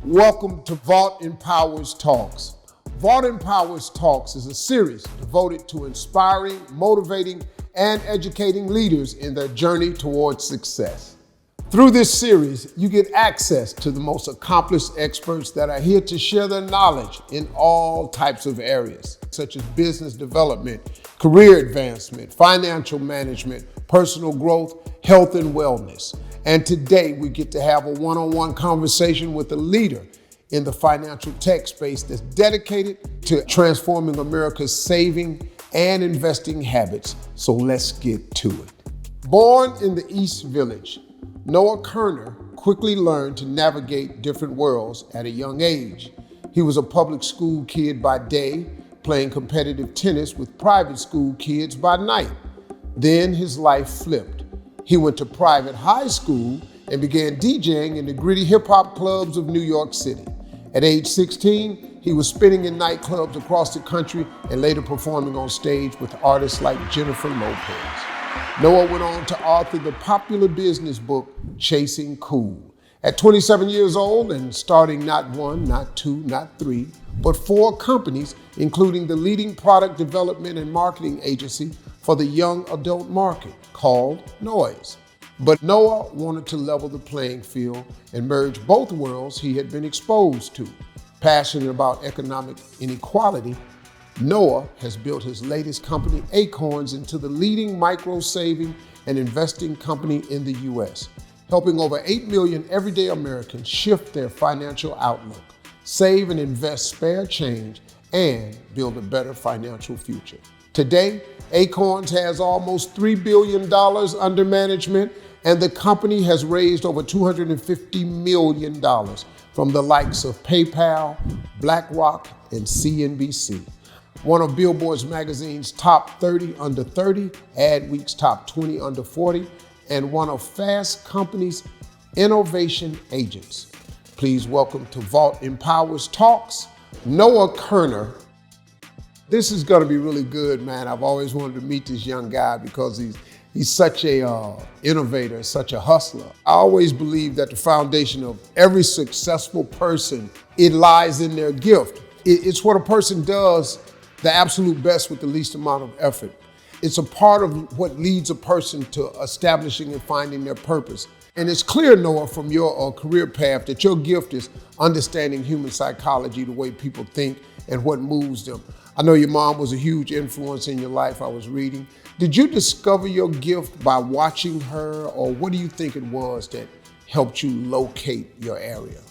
Welcome to Vault Empowers Talks. Vault Empowers Talks is a series devoted to inspiring, motivating, and educating leaders in their journey towards success. Through this series, you get access to the most accomplished experts that are here to share their knowledge in all types of areas, such as business development, career advancement, financial management, personal growth, health and wellness. And today we get to have a one-on-one conversation with a leader in the financial tech space that's dedicated to transforming America's saving and investing habits. So let's get to it. Born in the East Village, Noah Kerner quickly learned to navigate different worlds at a young age. He was a public school kid by day, playing competitive tennis with private school kids by night. Then his life flipped. He went to private high school and began DJing in the gritty hip-hop clubs of New York City. At age 16, he was spinning in nightclubs across the country and later performing on stage with artists like Jennifer Lopez. Noah went on to author the popular business book, Chasing Cool. At 27 years old and starting not one, not two, not three, but 4 companies, including the leading product development and marketing agency for the young adult market called Noise. But Noah wanted to level the playing field and merge both worlds he had been exposed to. Passionate about economic inequality, Noah has built his latest company, Acorns, into the leading micro-saving and investing company in the U.S., helping over 8 million everyday Americans shift their financial outlook, save and invest spare change, and build a better financial future. Today, Acorns has almost $3 billion under management, and the company has raised over $250 million from the likes of PayPal, BlackRock, and CNBC. One of Billboard magazine's top 30 under 30, Adweek's top 20 under 40, and one of Fast Company's innovation agents. Please welcome to Vault Empowers Talks, Noah Kerner. This is gonna be really good, man. I've always wanted to meet this young guy because he's such a innovator, such a hustler. I always believe that the foundation of every successful person, it lies in their gift. It's what a person does the absolute best with the least amount of effort. It's a part of what leads a person to establishing and finding their purpose. And it's clear, Noah, from your career path that your gift is understanding human psychology, the way people think and what moves them. I know your mom was a huge influence in your life, I was reading. Did you discover your gift by watching her, or what do you think it was that helped you locate your area?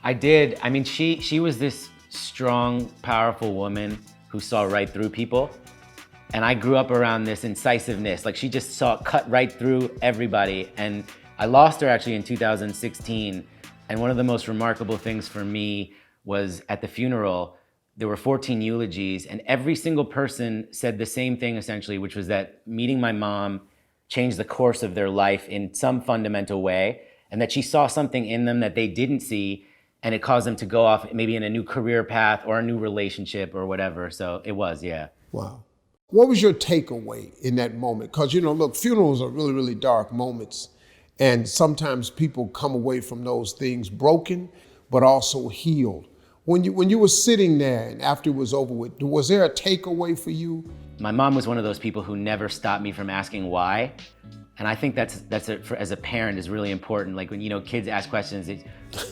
I did. I mean, she was this strong, powerful woman who saw right through people. And I grew up around this incisiveness. Like, she just cut right through everybody. And I lost her actually in 2016. And one of the most remarkable things for me was at the funeral, there were 14 eulogies, and every single person said the same thing essentially, which was that meeting my mom changed the course of their life in some fundamental way, and that she saw something in them that they didn't see, and it caused them to go off maybe in a new career path or a new relationship or whatever. So it was, yeah. Wow. What was your takeaway in that moment? Because, look, funerals are really, really dark moments, and sometimes people come away from those things broken, but also healed. When you were sitting there and after it was over with, was there a takeaway for you? My mom was one of those people who never stopped me from asking why. And I think that's as a parent is really important. Like when, kids ask questions,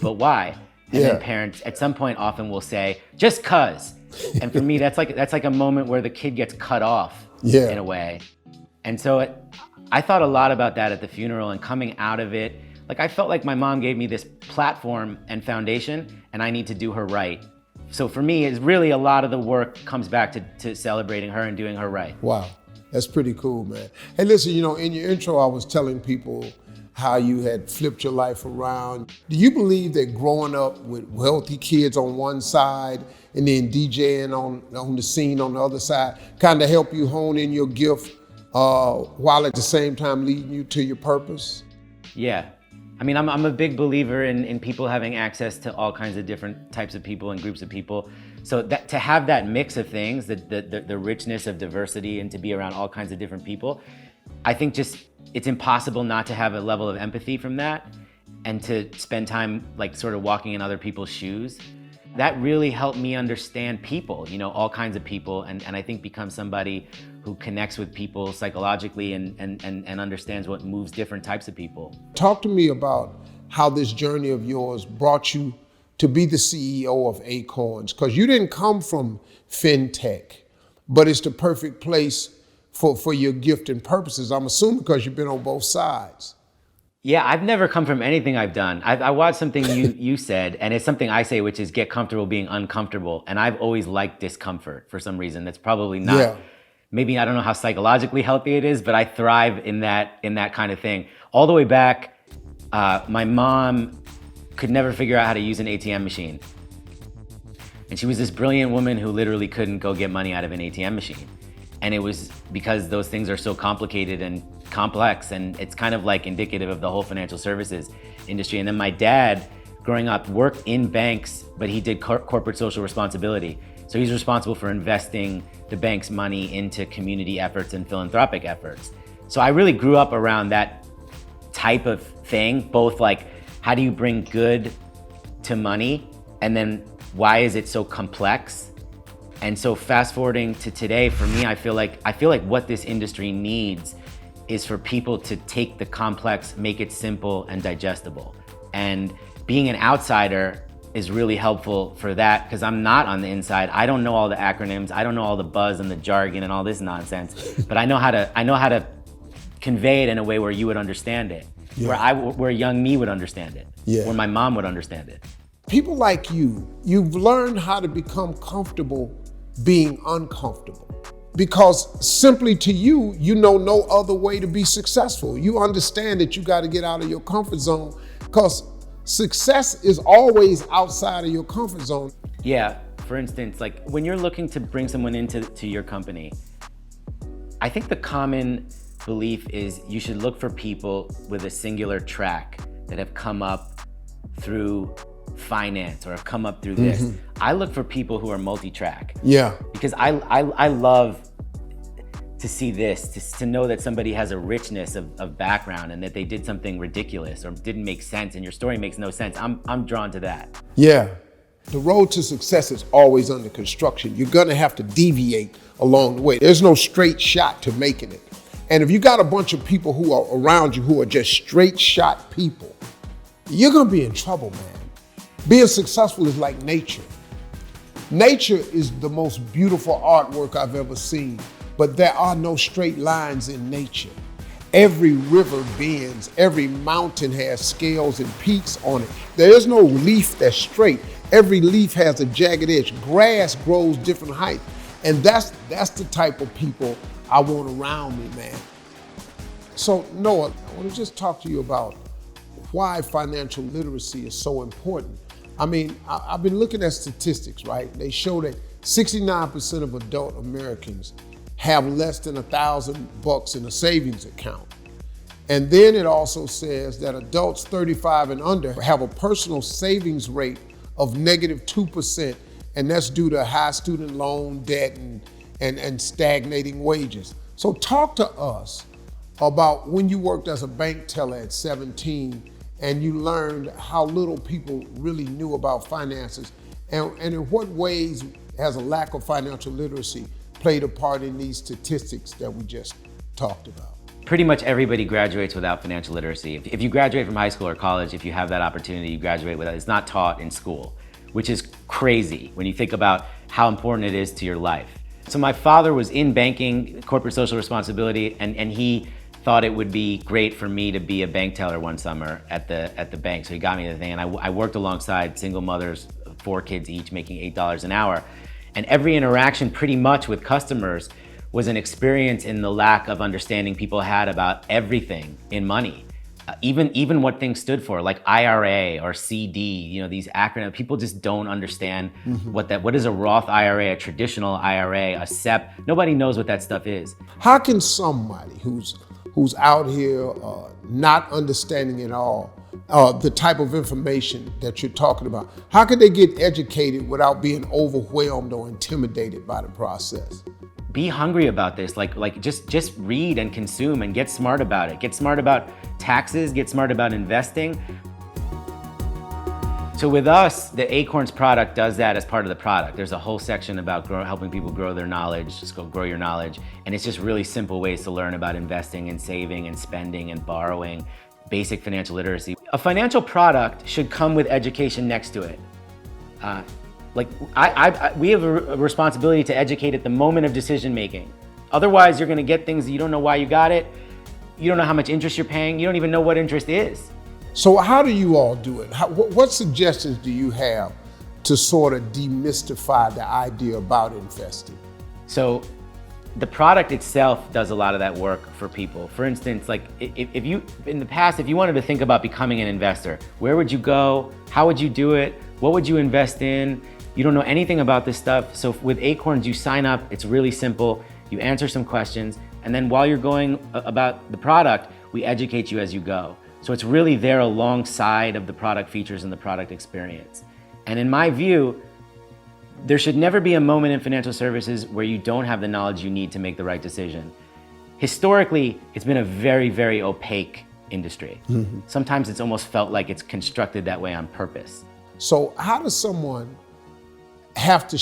but why? And then parents at some point often will say, just cause. And for me, that's like a moment where the kid gets cut off in a way. And so I thought a lot about that at the funeral and coming out of it. Like, I felt like my mom gave me this platform and foundation, and I need to do her right. So for me, it's really a lot of the work comes back to celebrating her and doing her right. Wow, that's pretty cool, man. Hey, listen, in your intro, I was telling people how you had flipped your life around. Do you believe that growing up with wealthy kids on one side and then DJing on the scene on the other side kind of helped you hone in your gift while at the same time leading you to your purpose? Yeah. I mean, I'm a big believer in people having access to all kinds of different types of people and groups of people. So that to have that mix of things, the richness of diversity, and to be around all kinds of different people, I think just it's impossible not to have a level of empathy from that. and to spend time like sort of walking in other people's shoes, that really helped me understand people, you know, all kinds of people, and I think become somebody who connects with people psychologically and understands what moves different types of people. Talk to me about how this journey of yours brought you to be the CEO of Acorns, because you didn't come from fintech, but it's the perfect place for your gift and purposes. I'm assuming because you've been on both sides. Yeah, I've never come from anything I've done. I watched something you said, and it's something I say, which is get comfortable being uncomfortable. And I've always liked discomfort for some reason. That's probably not, maybe I don't know how psychologically healthy it is, but I thrive in that kind of thing. All the way back, my mom could never figure out how to use an ATM machine. And she was this brilliant woman who literally couldn't go get money out of an ATM machine. And it was because those things are so complicated and complex, and it's kind of like indicative of the whole financial services industry. And then my dad, growing up, worked in banks, but he did corporate social responsibility. So he's responsible for investing the bank's money into community efforts and philanthropic efforts. So I really grew up around that type of thing, both like, how do you bring good to money? And then why is it so complex? And so fast forwarding to today, for me, I feel like what this industry needs is for people to take the complex, make it simple and digestible. And being an outsider is really helpful for that, because I'm not on the inside. I don't know all the acronyms. I don't know all the buzz and the jargon and all this nonsense, but I know how to convey it in a way where you would understand it, where young me would understand it, where my mom would understand it. People like you've learned how to become comfortable being uncomfortable, because simply to you, you know no other way to be successful. You understand that you got to get out of your comfort zone, because success is always outside of your comfort zone. Yeah, for instance, like when you're looking to bring someone into your company, I think the common belief is you should look for people with a singular track that have come up through finance or have come up through this. I look for people who are multi-track. Yeah. Because I love to see this, to know that somebody has a richness of background and that they did something ridiculous or didn't make sense and your story makes no sense. I'm drawn to that. Yeah. The road to success is always under construction. You're gonna have to deviate along the way. There's no straight shot to making it. And if you got a bunch of people who are around you who are just straight shot people, you're gonna be in trouble, man. Being successful is like nature. Nature is the most beautiful artwork I've ever seen, but there are no straight lines in nature. Every river bends, every mountain has scales and peaks on it. There is no leaf that's straight. Every leaf has a jagged edge. Grass grows different heights. And that's the type of people I want around me, man. So Noah, I want to just talk to you about why financial literacy is so important. I mean, I've been looking at statistics, right? They show that 69% of adult Americans have less than $1,000 in a savings account. And then it also says that adults 35 and under have a personal savings rate of -2%, and that's due to high student loan debt and stagnating wages. So talk to us about when you worked as a bank teller at 17 and you learned how little people really knew about finances, and in what ways has a lack of financial literacy played a part in these statistics that we just talked about? Pretty much everybody graduates without financial literacy. If you graduate from high school or college, if you have that opportunity, you graduate without, it's not taught in school, which is crazy when you think about how important it is to your life. So my father was in banking, corporate social responsibility, and he thought it would be great for me to be a bank teller one summer at the bank. So he got me the thing, and I worked alongside single mothers, 4 kids each, making $8 an hour. And every interaction pretty much with customers was an experience in the lack of understanding people had about everything in money. Even what things stood for, like IRA or CD, you know, these acronyms, people just don't understand what is a Roth IRA, a traditional IRA, a SEP. Nobody knows what that stuff is. How can somebody who's out here not understanding at all the type of information that you're talking about, how can they get educated without being overwhelmed or intimidated by the process? Be hungry about this, like just read and consume and get smart about it. Get smart about taxes, get smart about investing, So with us, the Acorns product does that as part of the product. There's a whole section about helping people grow their knowledge, just go grow your knowledge. And it's just really simple ways to learn about investing and saving and spending and borrowing, basic financial literacy. A financial product should come with education next to it. We have a responsibility to educate at the moment of decision making. Otherwise, you're gonna get things that you don't know why you got it. You don't know how much interest you're paying. You don't even know what interest is. So how do you all do it? What suggestions do you have to sort of demystify the idea about investing? So the product itself does a lot of that work for people. For instance, like if you, in the past, if you wanted to think about becoming an investor, where would you go? How would you do it? What would you invest in? You don't know anything about this stuff. So with Acorns, you sign up, it's really simple. You answer some questions, and then while you're going about the product, we educate you as you go. So it's really there alongside of the product features and the product experience. And in my view, there should never be a moment in financial services where you don't have the knowledge you need to make the right decision. Historically, it's been a very, very opaque industry. Mm-hmm. Sometimes it's almost felt like it's constructed that way on purpose. So how does someone have to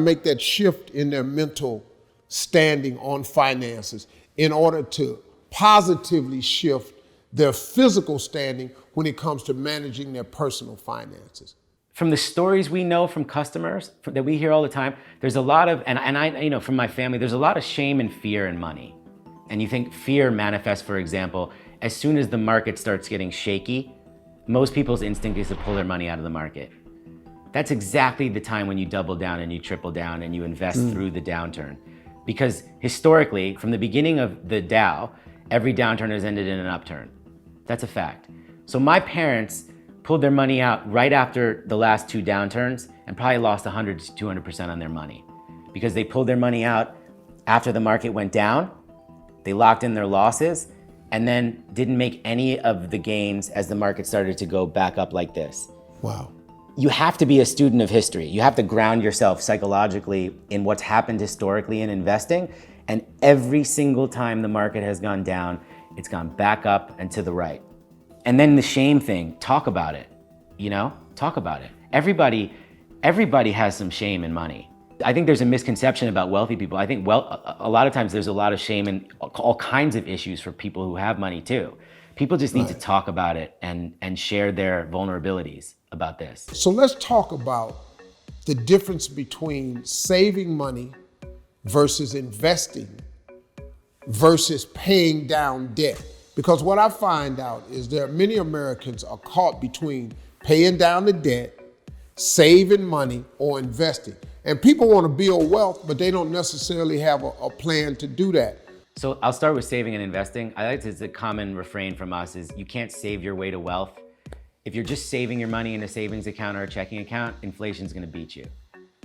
make that shift in their mental standing on finances in order to positively shift their physical standing when it comes to managing their personal finances? From the stories we know from customers that we hear all the time, there's a lot of, and I, you know, from my family, there's a lot of shame and fear in money. And you think fear manifests, for example, as soon as the market starts getting shaky, most people's instinct is to pull their money out of the market. That's exactly the time when you double down and you triple down and you invest through the downturn. Because historically, from the beginning of the Dow, every downturn has ended in an upturn. That's a fact. So my parents pulled their money out right after the last two downturns and probably lost 100 to 200% on their money because they pulled their money out after the market went down, they locked in their losses, and then didn't make any of the gains as the market started to go back up like this. Wow. You have to be a student of history. You have to ground yourself psychologically in what's happened historically in investing. And every single time the market has gone down, it's gone back up and to the right. And then the shame thing, talk about it, you know, talk about it. Everybody has some shame in money. I think there's a misconception about wealthy people. I think a lot of times there's a lot of shame and all kinds of issues for people who have money too. People just need to talk about it and share their vulnerabilities about this. So let's talk about the difference between saving money versus investing versus paying down debt. Because what I find out is there are many Americans are caught between paying down the debt, saving money, or investing. And people want to build wealth, but they don't necessarily have a plan to do that. So I'll start with saving and investing. I like it's a common refrain from us is you can't save your way to wealth. If you're just saving your money in a savings account or a checking account, inflation's gonna beat you.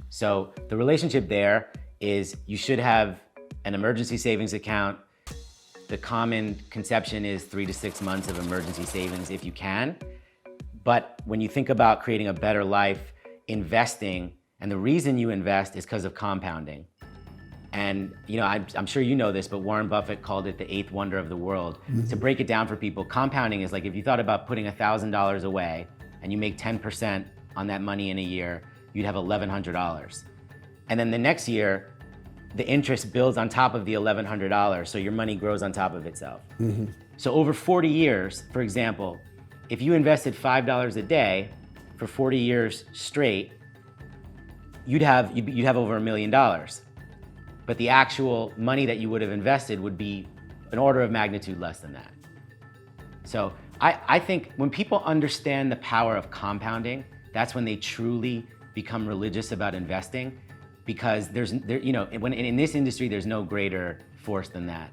So the relationship there is you should have an emergency savings account. The common conception is 3 to 6 months of emergency savings if you can. But when you think about creating a better life, investing, and the reason you invest is because of compounding. And you know, I'm sure you know this, but Warren Buffett called it the 8th wonder of the world. Mm-hmm. To break it down for people, compounding is like if you thought about putting $1,000 away and you make 10% on that money in a year, you'd have $1,100. And then the next year, the interest builds on top of the $1,100, so your money grows on top of itself. Mm-hmm. So over 40 years, for example, if you invested $5 a day for 40 years straight, you'd have over $1 million. But the actual money that you would have invested would be an order of magnitude less than that. So I think when people understand the power of compounding, that's when they truly become religious about investing, because in this industry, there's no greater force than that.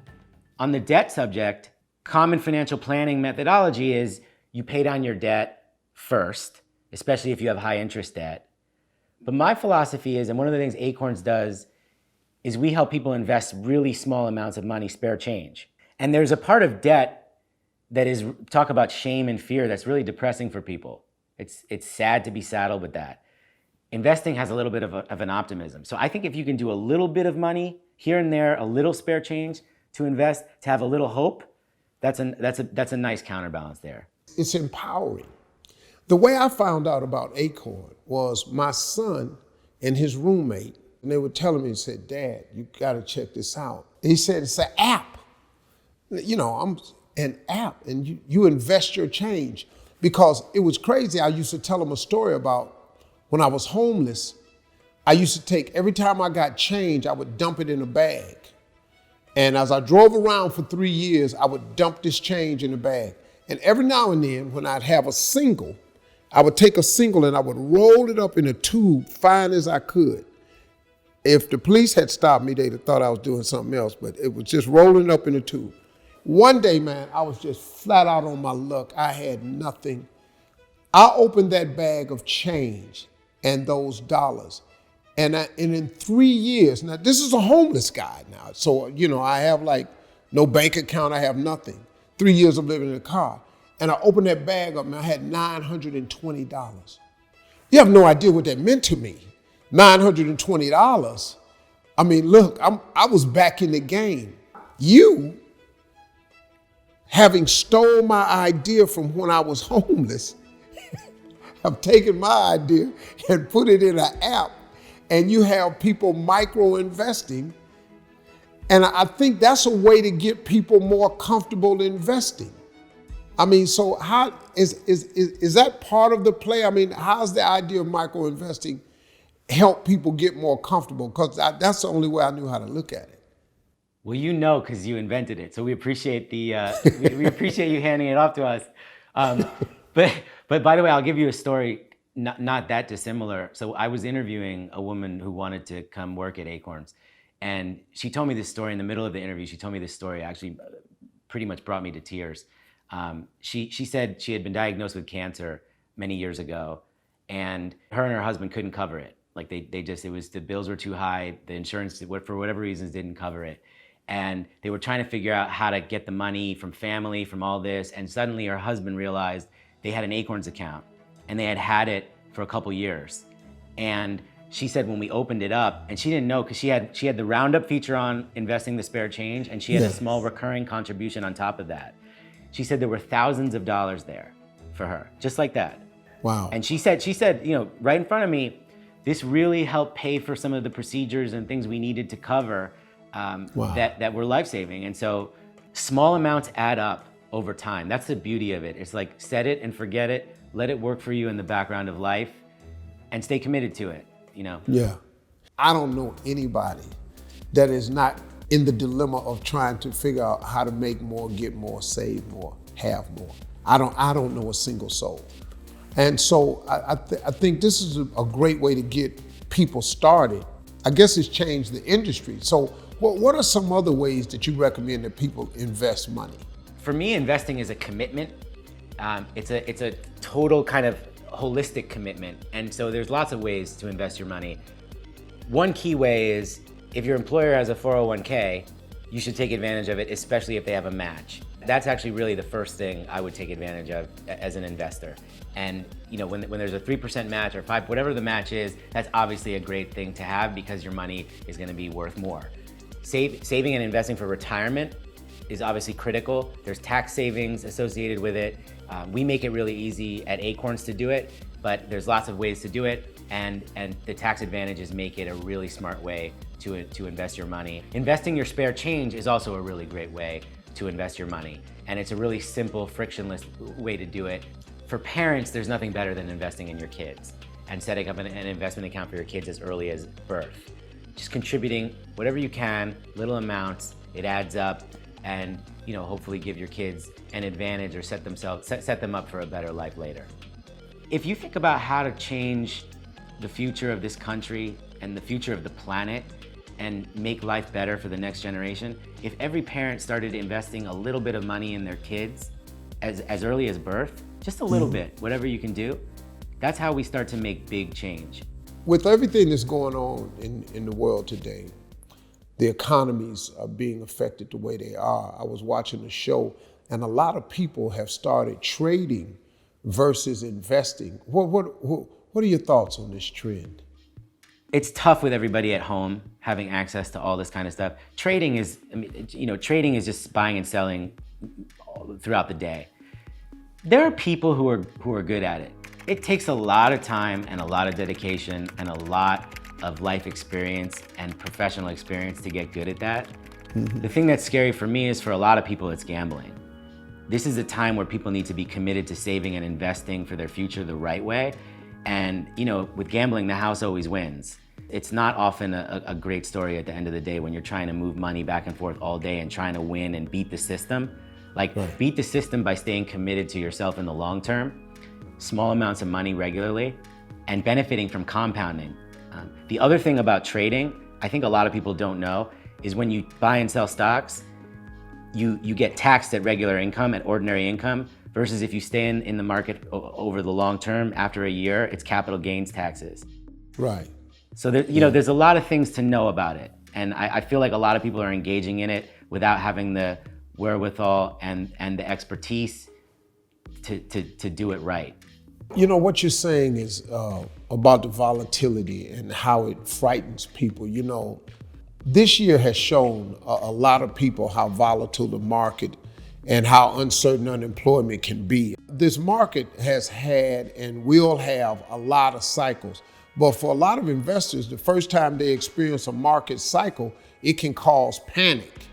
On the debt subject, common financial planning methodology is you pay down your debt first, especially if you have high interest debt. But my philosophy is, and one of the things Acorns does, is we help people invest really small amounts of money, spare change. And there's a part of debt that is, talk about shame and fear, that's really depressing for people. It's sad to be saddled with that. Investing has a little bit of an optimism. So I think if you can do a little bit of money here and there, a little spare change to invest, to have a little hope, that's a nice counterbalance there. It's empowering. The way I found out about Acorn was my son and his roommate, and they were telling me, said, Dad, you gotta check this out. He said, it's an app. I'm an app, and you invest your change. Because it was crazy, I used to tell them a story about when I was homeless, I used to take, every time I got change, I would dump it in a bag. And as I drove around for 3 years, I would dump this change in a bag. And every now and then, when I'd have a single, I would take a single and I would roll it up in a tube, fine as I could. If the police had stopped me, they'd have thought I was doing something else, but it was just rolling up in a tube. One day, man, I was just flat out on my luck. I had nothing. I opened that bag of change and those dollars. And in 3 years, now this is a homeless guy now. So, I have like no bank account, I have nothing. 3 years of living in a car. And I opened that bag up and I had $920. You have no idea what that meant to me. $920. I mean, look, I was back in the game. You, having stole my idea from when I was homeless, have taken my idea and put it in an app, and you have people micro-investing. And I think that's a way to get people more comfortable investing. I mean, so how is that part of the play? I mean, how's the idea of micro-investing help people get more comfortable? Because that's the only way I knew how to look at it. Well, because you invented it. So we appreciate we appreciate you handing it off to us. But by the way, I'll give you a story not that dissimilar. So I was interviewing a woman who wanted to come work at Acorns, and she told me this story in the middle of the interview. She told me this story actually pretty much brought me to tears. She said she had been diagnosed with cancer many years ago, and her husband couldn't cover it. Like the bills were too high. The insurance, for whatever reasons, didn't cover it. And they were trying to figure out how to get the money from family, from all this. And suddenly her husband realized they had an Acorns account, and they had it for a couple years. And she said when we opened it up, and she didn't know because she had the roundup feature on investing the spare change, and she had a small recurring contribution on top of that. She said there were thousands of dollars there for her, just like that. Wow. And she said, right in front of me, this really helped pay for some of the procedures and things we needed to cover that were life-saving. And so small amounts add up over time. That's the beauty of it. It's like set it and forget it, let it work for you in the background of life, and stay committed to it, Yeah. I don't know anybody that is not in the dilemma of trying to figure out how to make more, get more, save more, have more. I don't know a single soul. And so I think this is a great way to get people started. I guess it's changed the industry. So what are some other ways that you recommend that people invest money? For me, investing is a commitment. It's a total kind of holistic commitment. And so there's lots of ways to invest your money. One key way is if your employer has a 401k, you should take advantage of it, especially if they have a match. That's actually really the first thing I would take advantage of as an investor. And when there's a 3% match or 5%, whatever the match is, that's obviously a great thing to have because your money is gonna be worth more. Saving and investing for retirement is obviously critical. There's tax savings associated with it. We make it really easy at Acorns to do it, but there's lots of ways to do it, and the tax advantages make it a really smart way to invest your money. Investing your spare change is also a really great way to invest your money, and it's a really simple, frictionless way to do it. For parents, there's nothing better than investing in your kids and setting up an investment account for your kids as early as birth. Just contributing whatever you can, little amounts, it adds up, and hopefully give your kids an advantage or set them up for a better life later. If you think about how to change the future of this country and the future of the planet and make life better for the next generation, if every parent started investing a little bit of money in their kids as early as birth, just a little bit, whatever you can do, that's how we start to make big change. With everything that's going on in the world today, the economies are being affected the way they are. I was watching a show, and a lot of people have started trading versus investing. What are your thoughts on this trend? It's tough with everybody at home having access to all this kind of stuff. Trading is just buying and selling throughout the day. There are people who are good at it. It takes a lot of time and a lot of dedication and a lot of life experience and professional experience to get good at that. The thing that's scary for me is for a lot of people, it's gambling. This is a time where people need to be committed to saving and investing for their future the right way. And with gambling, the house always wins. It's not often a great story at the end of the day when you're trying to move money back and forth all day and trying to win and beat the system. Beat the system by staying committed to yourself in the long term, small amounts of money regularly, and benefiting from compounding. The other thing about trading, I think a lot of people don't know, is when you buy and sell stocks, you get taxed at regular income, at ordinary income, versus if you stay in the market over the long term, after a year, it's capital gains taxes. Right. So there's a lot of things to know about it. And I feel like a lot of people are engaging in it without having the wherewithal and the expertise to do it right. What you're saying is about the volatility and how it frightens people. This year has shown a lot of people how volatile the market and how uncertain unemployment can be. This market has had and will have a lot of cycles, but for a lot of investors, the first time they experience a market cycle, it can cause panic.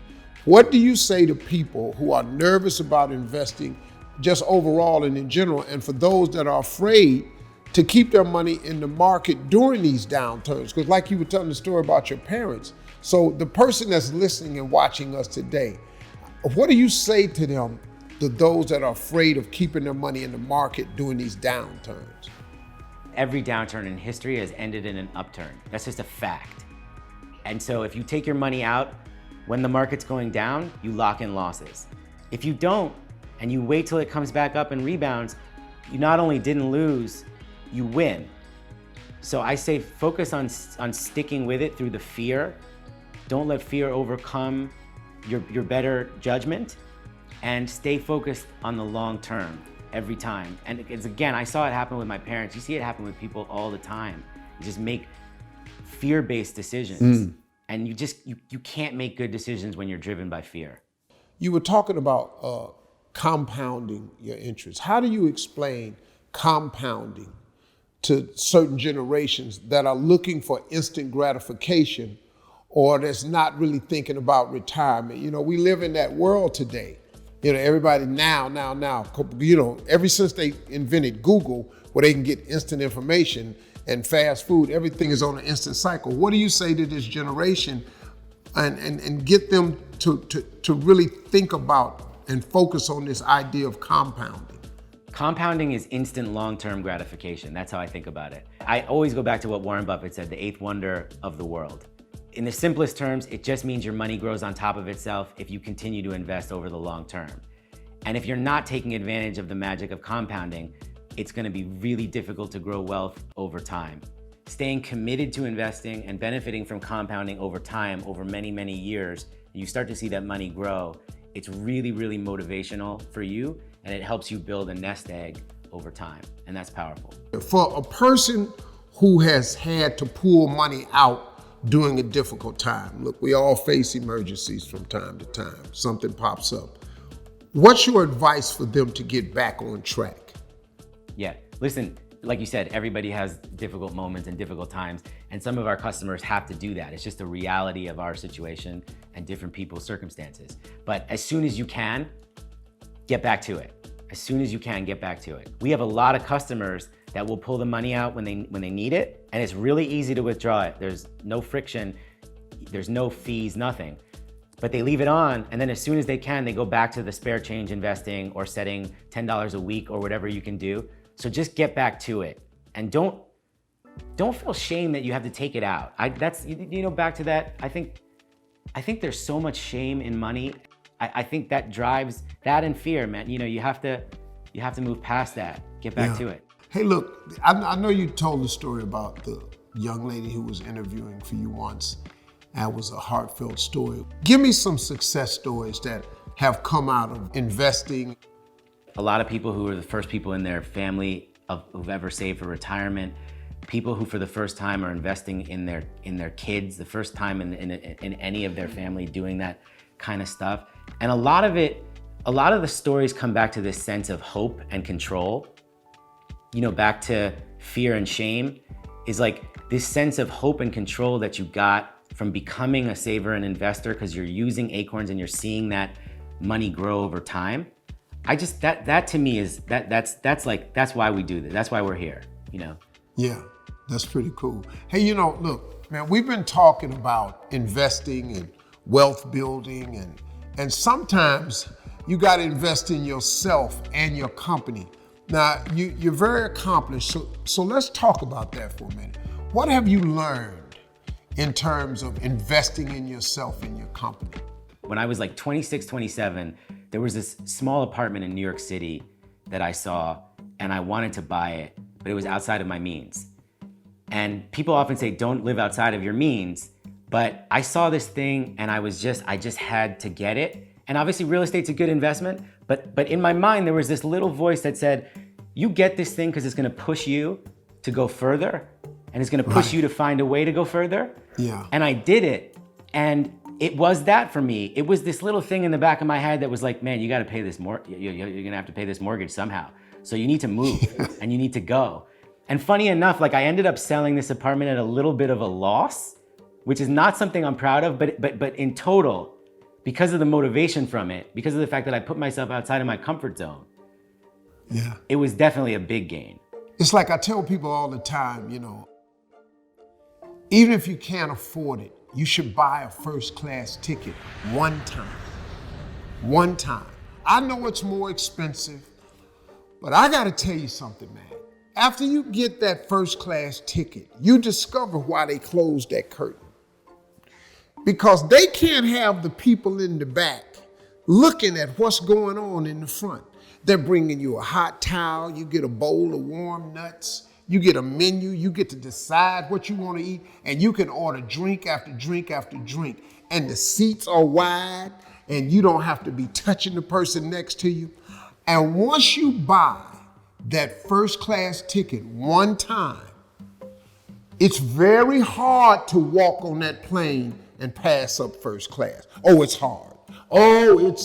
What do you say to people who are nervous about investing just overall and in general, and for those that are afraid to keep their money in the market during these downturns? Because like you were telling the story about your parents, so the person that's listening and watching us today, what do you say to them, to those that are afraid of keeping their money in the market during these downturns? Every downturn in history has ended in an upturn. That's just a fact. And so if you take your money out when the market's going down, you lock in losses. If you don't, and you wait till it comes back up and rebounds, you not only didn't lose, you win. So I say focus on sticking with it through the fear. Don't let fear overcome your better judgment, and stay focused on the long term every time. And it's, again, I saw it happen with my parents. You see it happen with people all the time. You just make fear-based decisions, and you can't make good decisions when you're driven by fear. You were talking about compounding your interest. How do you explain compounding to certain generations that are looking for instant gratification or that's not really thinking about retirement? We live in that world today. Everybody now. Ever since they invented Google, where they can get instant information and fast food, everything is on an instant cycle. What do you say to this generation and get them to really think about and focus on this idea of compounding? Compounding is instant long-term gratification. That's how I think about it. I always go back to what Warren Buffett said, the eighth wonder of the world. In the simplest terms, it just means your money grows on top of itself if you continue to invest over the long term. And if you're not taking advantage of the magic of compounding, it's going to be really difficult to grow wealth over time. Staying committed to investing and benefiting from compounding over time, over many, many years, you start to see that money grow. It's really, really motivational for you, and it helps you build a nest egg over time, and that's powerful. For a person who has had to pull money out during a difficult time, look, we all face emergencies from time to time. Something pops up. What's your advice for them to get back on track? Yeah, listen, like you said, everybody has difficult moments and difficult times, and some of our customers have to do that. It's just a reality of our situation and different people's circumstances. But as soon as you can, get back to it. As soon as you can, get back to it. We have a lot of customers that will pull the money out when they need it, and it's really easy to withdraw it. There's no friction, there's no fees, nothing. But they leave it on, and then as soon as they can, they go back to the spare change investing or setting $10 a week or whatever you can do. So just get back to it, and don't feel shame that you have to take it out. That's back to that. I think there's so much shame in money. I think that drives that and fear, man. You have to move past that. Get back to it. Hey, look, I know you told the story about the young lady who was interviewing for you once. That was a heartfelt story. Give me some success stories that have come out of investing. A lot of people who are the first people in their family who've ever saved for retirement, people who for the first time are investing in their kids, the first time in any of their family doing that kind of stuff. And a lot of the stories come back to this sense of hope and control. back to fear and shame, is like this sense of hope and control that you got from becoming a saver and investor because you're using acorns and you're seeing that money grow over time. That to me is that's why we do this. That's why we're here, Yeah, that's pretty cool. Hey, look, man, we've been talking about investing and wealth building, and sometimes you got to invest in yourself and your company. Now, you're very accomplished, so let's talk about that for a minute. What have you learned in terms of investing in yourself and your company? When I was like 26, 27, there was this small apartment in New York City that I saw, and I wanted to buy it, but it was outside of my means. And people often say, don't live outside of your means, but I saw this thing and I just had to get it. And obviously real estate's a good investment, but in my mind, there was this little voice that said, you get this thing because it's gonna push you to go further, and it's gonna push you to find a way to go further. Yeah. And I did it, and it was that for me. It was this little thing in the back of my head that was like, man, you gotta pay this you're gonna have to pay this mortgage somehow. So you need to move and you need to go. And funny enough, like I ended up selling this apartment at a little bit of a loss, which is not something I'm proud of, but in total, because of the motivation from it, because of the fact that I put myself outside of my comfort zone, it was definitely a big gain. It's like I tell people all the time, even if you can't afford it, you should buy a first-class ticket one time. One time. I know it's more expensive, but I gotta tell you something, man. After you get that first-class ticket, you discover why they closed that curtain. Because they can't have the people in the back looking at what's going on in the front. They're bringing you a hot towel, you get a bowl of warm nuts, you get a menu, you get to decide what you want to eat, and you can order drink after drink after drink. And the seats are wide, and you don't have to be touching the person next to you. And once you buy that first class ticket one time, it's very hard to walk on that plane and pass up first class. Oh, it's hard. Oh,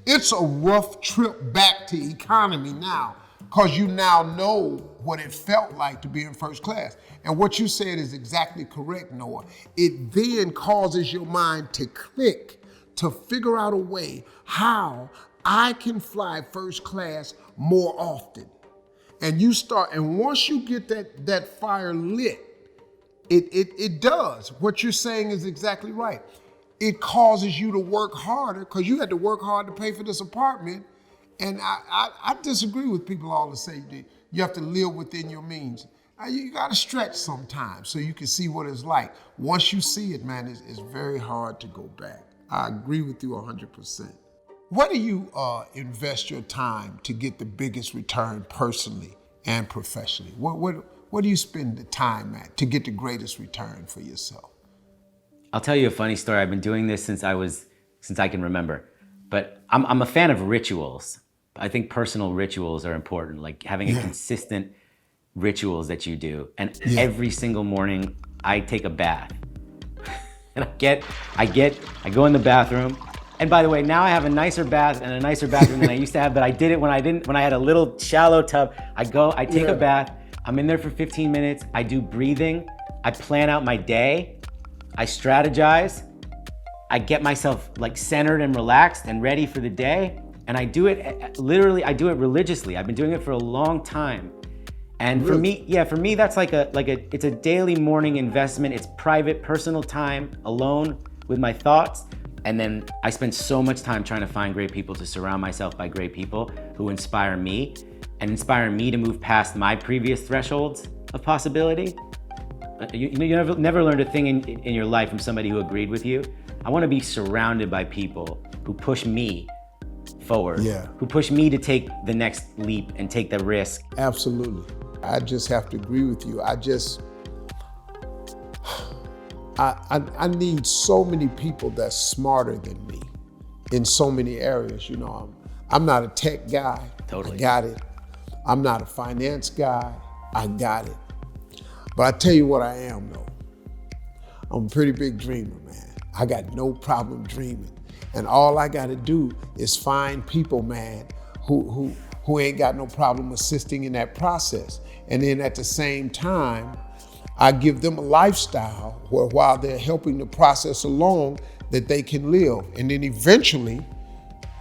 it's a rough trip back to economy now, because you now know what it felt like to be in first class. And what you said is exactly correct, Noah. It then causes your mind to click, to figure out a way how I can fly first class more often. And you start, and once you get that fire lit, it does. What you're saying is exactly right. It causes you to work harder, because you had to work hard to pay for this apartment. And I disagree with people all the say that you have to live within your means. You gotta stretch sometimes so you can see what it's like. Once you see it, man, it's very hard to go back. I agree with you 100%. Where do you invest your time to get the biggest return personally and professionally? Where do you spend the time at to get the greatest return for yourself? I'll tell you a funny story. I've been doing this since I can remember. But I'm a fan of rituals. I think personal rituals are important, like having a consistent rituals that you do. And every single morning I take a bath. And I go in the bathroom. And by the way, now I have a nicer bath and a nicer bathroom than I used to have, but I did it when I had a little shallow tub. I take a bath. I'm in there for 15 minutes. I do breathing. I plan out my day. I strategize. I get myself like centered and relaxed and ready for the day. And I do it I do it religiously. I've been doing it for a long time. And for me, that's it's a daily morning investment. It's private, personal time alone with my thoughts. And then I spend so much time trying to find great people, to surround myself by great people who inspire me and inspire me to move past my previous thresholds of possibility. You never learned a thing in your life from somebody who agreed with you. I want to be surrounded by people who push me forward, who push me to take the next leap and take the risk. Absolutely. I just have to agree with you. I need so many people that's smarter than me in so many areas. I'm not a tech guy. Totally. I got it. I'm not a finance guy. I got it. But I tell you what I am, though. I'm a pretty big dreamer, man. I got no problem dreaming. And all I got to do is find people, man, who who ain't got no problem assisting in that process. And then at the same time, I give them a lifestyle where while they're helping the process along, that they can live. And then eventually,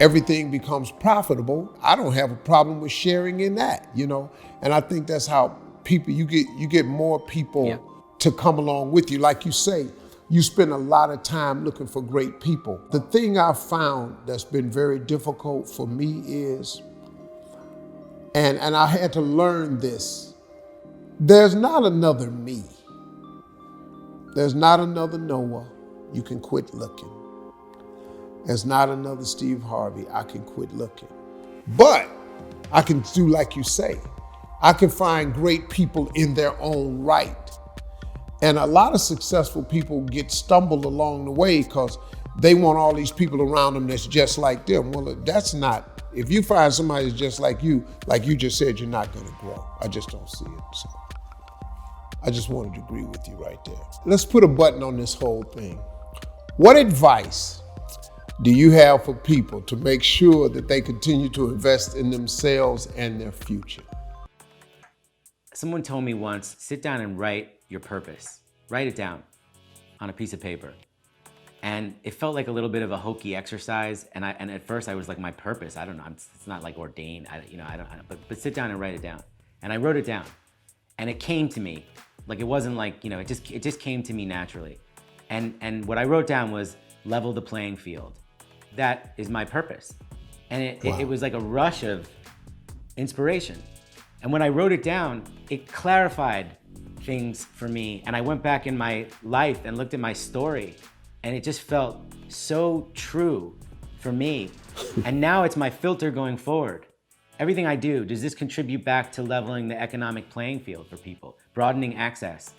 everything becomes profitable. I don't have a problem with sharing in that, you know? And I think that's how people, you get more people to come along with you. Like you say, you spend a lot of time looking for great people. The thing I've found that's been very difficult for me is, and I had to learn this, there's not another me. There's not another Noah. You can quit looking. There's not another Steve Harvey. I can quit looking. But I can do like you say. I can find great people in their own right. And a lot of successful people get stumbled along the way because they want all these people around them that's just like them. Well, that's not, if you find somebody that's just like you just said, you're not gonna grow. I just don't see it. So I just wanted to agree with you right there. Let's put a button on this whole thing. What advice do you have for people to make sure that they continue to invest in themselves and their future? Someone told me once, sit down and write your purpose. Write it down on a piece of paper. And it felt like a little bit of a hokey exercise. And at first I was like, my purpose, I don't know, it's not like ordained, but sit down and write it down. And I wrote it down. And it came to me. Like it wasn't like, it just came to me naturally. And what I wrote down was level the playing field. That is my purpose. And it was like a rush of inspiration. And when I wrote it down, it clarified things for me. And I went back in my life and looked at my story, and it just felt so true for me. And now it's my filter going forward. Everything I do, does this contribute back to leveling the economic playing field for people, broadening access,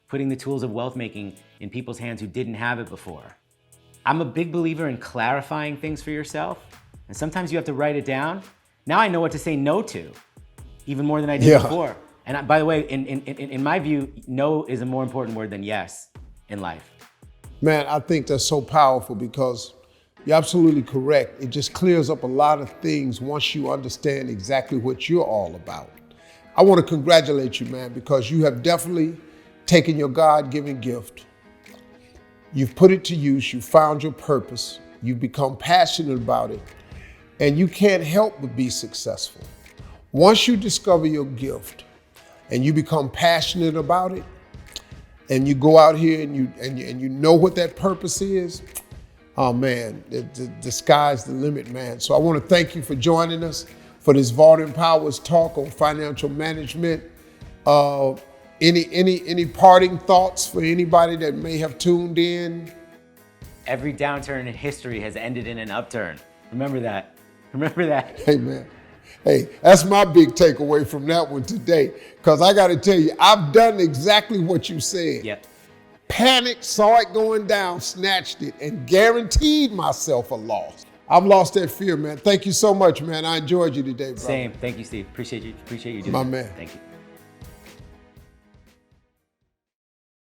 putting the tools of wealth making in people's hands who didn't have it before? I'm a big believer in clarifying things for yourself. And sometimes you have to write it down. Now I know what to say no to, even more than I did before. And by the way, in my view, no is a more important word than yes in life. Man, I think that's so powerful because you're absolutely correct. It just clears up a lot of things once you understand exactly what you're all about. I want to congratulate you, man, because you have definitely taken your God-given gift. You've put it to use, you found your purpose, you've become passionate about it, and you can't help but be successful. Once you discover your gift and you become passionate about it, and you go out here and you know what that purpose is, oh man, the sky's the limit, man. So I want to thank you for joining us for this Vault Powers talk on financial management. Any parting thoughts for anybody that may have tuned in? Every downturn in history has ended in an upturn. Remember that. Remember that. Hey, man. Hey, that's my big takeaway from that one today. Because I got to tell you, I've done exactly what you said. Yep. Panicked, saw it going down, snatched it, and guaranteed myself a loss. I've lost that fear, man. Thank you so much, man. I enjoyed you today, bro. Same. Thank you, Steve. Appreciate you doing My that. man. Thank you.